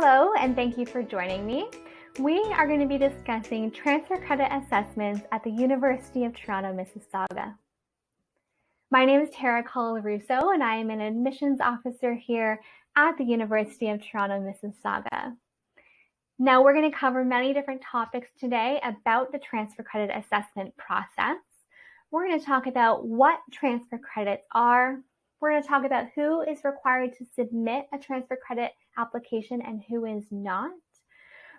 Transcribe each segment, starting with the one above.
Hello, and thank you for joining me. We are going to be discussing transfer credit assessments at the University of Toronto, Mississauga. My name is Tara Colarusso, and I am an admissions officer here at the University of Toronto, Mississauga. Now, we're going to cover many different topics today about the transfer credit assessment process. We're going to talk about what transfer credits are. We're going to talk about who is required to submit a transfer credit application and who is not.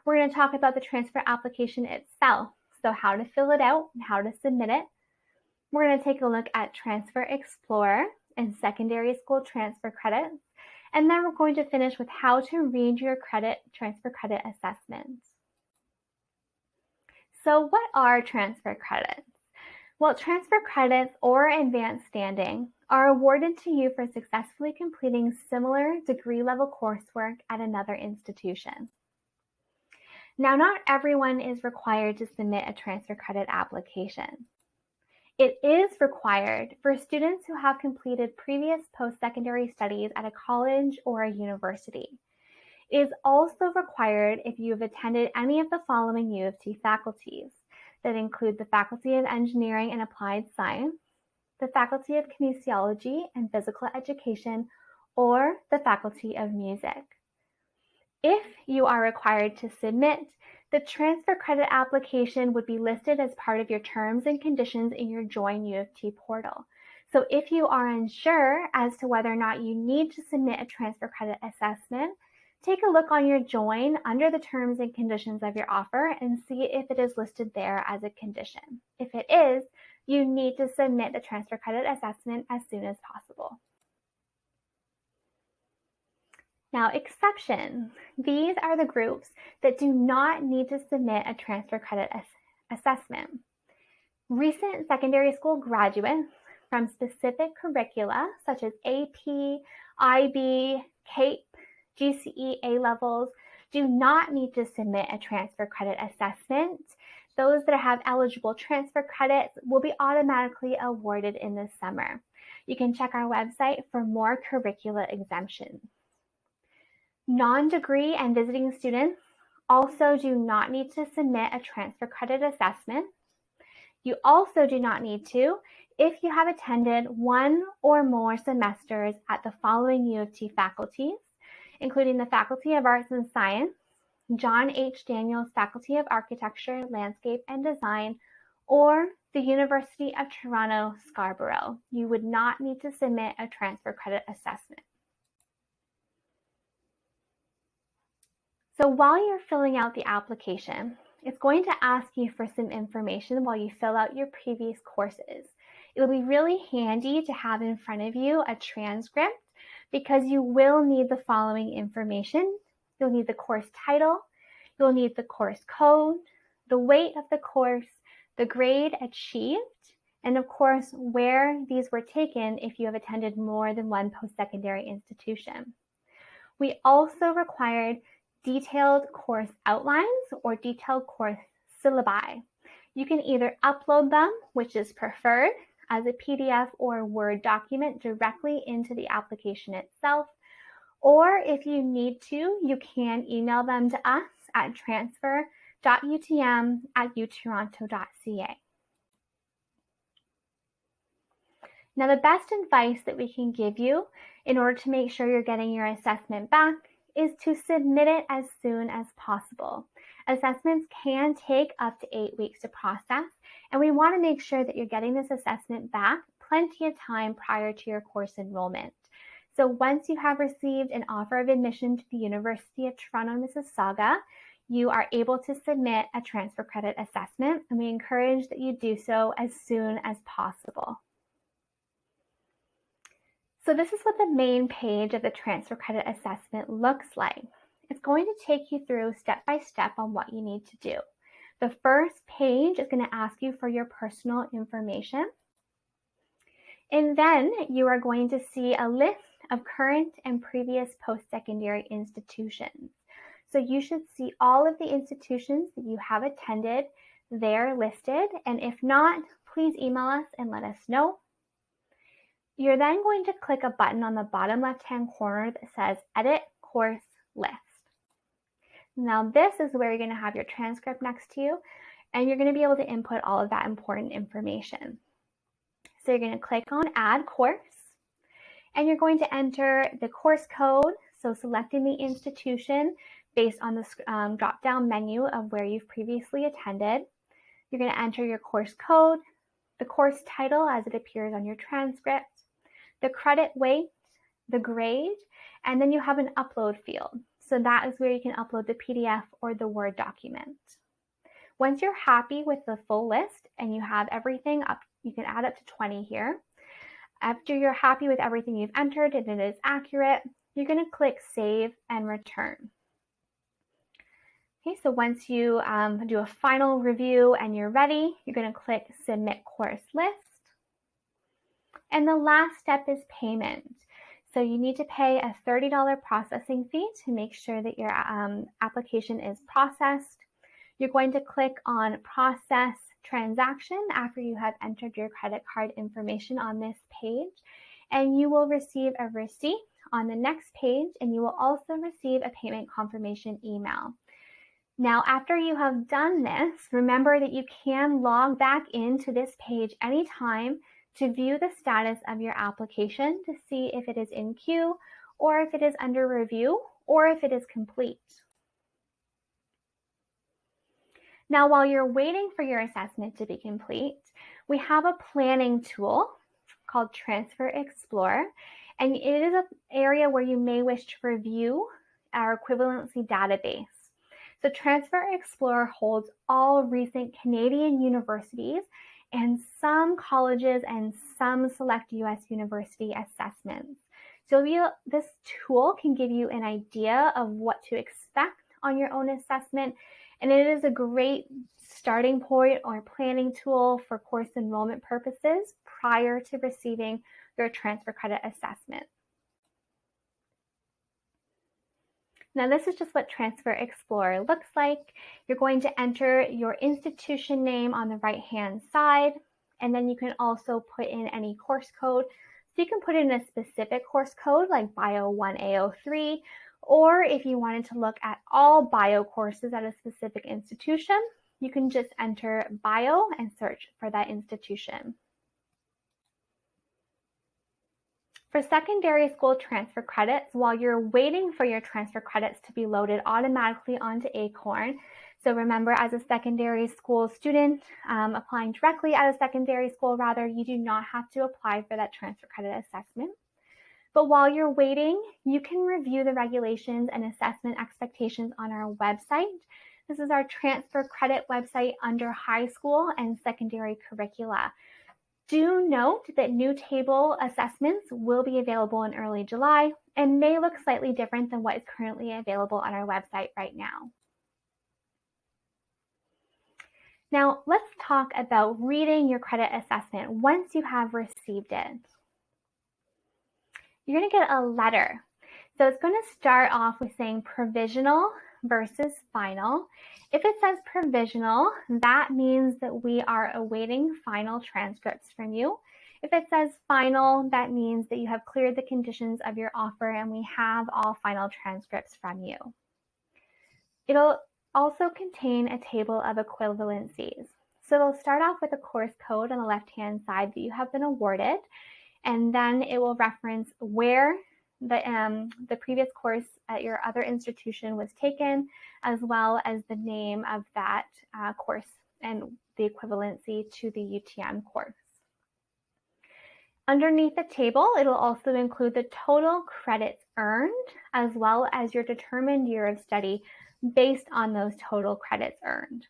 We're going to talk about the transfer application itself, so how to fill it out and how to submit it. We're going to take a look at Transfer Explorer and secondary school transfer credits, and then we're going to finish with how to read your transfer credit assessments. So what are transfer credits? Well, transfer credits or advanced standing are awarded to you for successfully completing similar degree-level coursework at another institution. Now, not everyone is required to submit a transfer credit application. It is required for students who have completed previous post-secondary studies at a college or a university. It is also required if you have attended any of the following U of T faculties that include the Faculty of Engineering and Applied Science, the Faculty of Kinesiology and Physical Education, or the Faculty of Music. If you are required to submit, the transfer credit application would be listed as part of your terms and conditions in your Join U of T portal. So if you are unsure as to whether or not you need to submit a transfer credit assessment, take a look on your Join under the terms and conditions of your offer and see if it is listed there as a condition. If it is, you need to submit the transfer credit assessment as soon as possible. Now, exceptions. These are the groups that do not need to submit a transfer credit assessment. Recent secondary school graduates from specific curricula such as AP, IB, CAPE, GCE A-levels do not need to submit a transfer credit assessment. Those that have eligible transfer credits will be automatically awarded in the summer. You can check our website for more curricula exemptions. Non-degree and visiting students also do not need to submit a transfer credit assessment. You also do not need to if you have attended one or more semesters at the following U of T faculties, including the Faculty of Arts and Science, John H. Daniels Faculty of Architecture, Landscape and Design, or the University of Toronto, Scarborough. You would not need to submit a transfer credit assessment. So while you're filling out the application, it's going to ask you for some information while you fill out your previous courses. It'll be really handy to have in front of you a transcript because you will need the following information. You'll need the course title, you'll need the course code, the weight of the course, the grade achieved, and of course, where these were taken if you have attended more than one post-secondary institution. We also required detailed course outlines or detailed course syllabi. You can either upload them, which is preferred, as a PDF or Word document directly into the application itself, or if you need to, you can email them to us at transfer.utm@utoronto.ca. Now, the best advice that we can give you in order to make sure you're getting your assessment back is to submit it as soon as possible. Assessments can take up to 8 weeks to process, and we want to make sure that you're getting this assessment back plenty of time prior to your course enrollment. So once you have received an offer of admission to the University of Toronto, Mississauga, you are able to submit a transfer credit assessment, and we encourage that you do so as soon as possible. So this is what the main page of the transfer credit assessment looks like. It's going to take you through step by step on what you need to do. The first page is going to ask you for your personal information. And then you are going to see a list of current and previous post-secondary institutions. So you should see all of the institutions that you have attended there listed. And if not, please email us and let us know. You're then going to click a button on the bottom left-hand corner that says Edit Course List. Now this is where you're going to have your transcript next to you, and you're going to be able to input all of that important information. So you're going to click on Add Course, and you're going to enter the course code, so selecting the institution based on the drop-down menu of where you've previously attended. You're going to enter your course code, the course title as it appears on your transcript, the credit weight, the grade, and then you have an upload field. So that is where you can upload the PDF or the Word document. Once you're happy with the full list and you have everything up, you can add up to 20 here. After you're happy with everything you've entered and it is accurate, you're going to click Save and Return. Okay, so once you do a final review and you're ready, you're going to click Submit Course List. And the last step is payment. So you need to pay a $30 processing fee to make sure that your application is processed. You're going to click on Process Transaction after you have entered your credit card information on this page, and you will receive a receipt on the next page, and you will also receive a payment confirmation email. Now, after you have done this, remember that you can log back into this page anytime to view the status of your application to see if it is in queue, or if it is under review, or if it is complete. Now, while you're waiting for your assessment to be complete, we have a planning tool called Transfer Explorer, and it is an area where you may wish to review our equivalency database. So Transfer Explorer holds all recent Canadian universities and some colleges and some select US university assessments. So this tool can give you an idea of what to expect on your own assessment, and it is a great starting point or planning tool for course enrollment purposes prior to receiving your transfer credit assessment. Now this is just what Transfer Explorer looks like. You're going to enter your institution name on the right-hand side, and then you can also put in any course code. So you can put in a specific course code like Bio 1A03, or if you wanted to look at all bio courses at a specific institution, you can just enter bio and search for that institution. For secondary school transfer credits, while you're waiting for your transfer credits to be loaded automatically onto Acorn, so remember, as a secondary school student, applying directly at a secondary school, you do not have to apply for that transfer credit assessment. But while you're waiting, you can review the regulations and assessment expectations on our website. This is our transfer credit website under high school and secondary curricula. Do note that new table assessments will be available in early July and may look slightly different than what is currently available on our website right now. Now, let's talk about reading your credit assessment once you have received it. You're going to get a letter. So it's going to start off with saying provisional versus final. If it says provisional, that means that we are awaiting final transcripts from you. If it says final, that means that you have cleared the conditions of your offer and we have all final transcripts from you. It'll also contain a table of equivalencies. So it'll start off with a course code on the left-hand side that you have been awarded, and then it will reference where the previous course at your other institution was taken, as well as the name of that course and the equivalency to the UTM course. Underneath the table, it'll also include the total credits earned, as well as your determined year of study based on those total credits earned.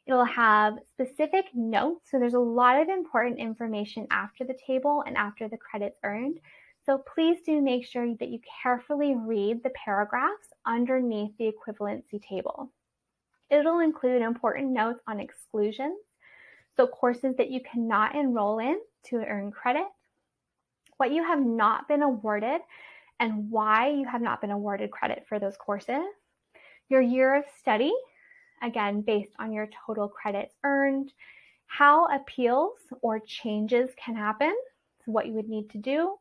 It'll have specific notes, so there's a lot of important information after the table and after the credits earned. So please do make sure that you carefully read the paragraphs underneath the equivalency table. It'll include important notes on exclusions, so courses that you cannot enroll in to earn credit, what you have not been awarded and why you have not been awarded credit for those courses, your year of study, again, based on your total credits earned, how appeals or changes can happen, so what you would need to do,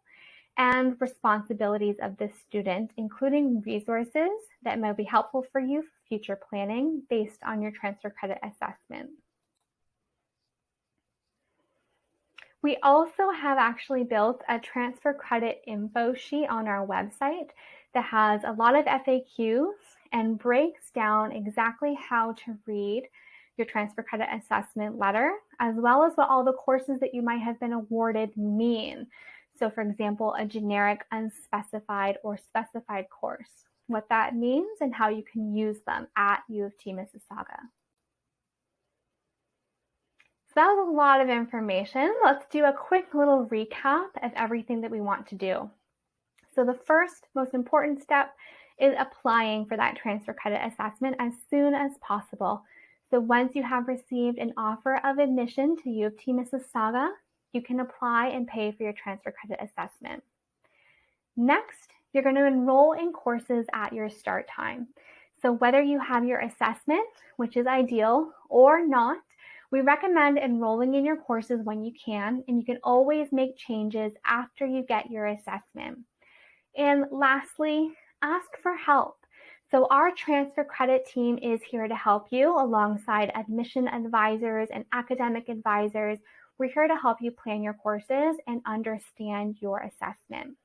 and responsibilities of the student, including resources that may be helpful for you for future planning based on your transfer credit assessment. We also have actually built a transfer credit info sheet on our website that has a lot of FAQs and breaks down exactly how to read your transfer credit assessment letter, as well as what all the courses that you might have been awarded mean. So for example, a generic, unspecified, or specified course, what that means and how you can use them at U of T Mississauga. So that was a lot of information. Let's do a quick little recap of everything that we want to do. So the first most important step is applying for that transfer credit assessment as soon as possible. So once you have received an offer of admission to U of T Mississauga, you can apply and pay for your transfer credit assessment. Next, you're going to enroll in courses at your start time. So whether you have your assessment, which is ideal, or not, we recommend enrolling in your courses when you can, and you can always make changes after you get your assessment. And lastly, ask for help. So our transfer credit team is here to help you alongside admission advisors and academic advisors. We're here to help you plan your courses and understand your assessment.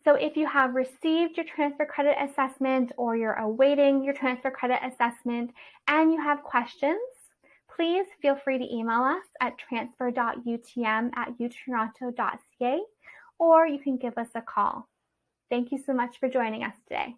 So if you have received your transfer credit assessment or you're awaiting your transfer credit assessment and you have questions, please feel free to email us at transfer.utm@utoronto.ca, or you can give us a call. Thank you so much for joining us today.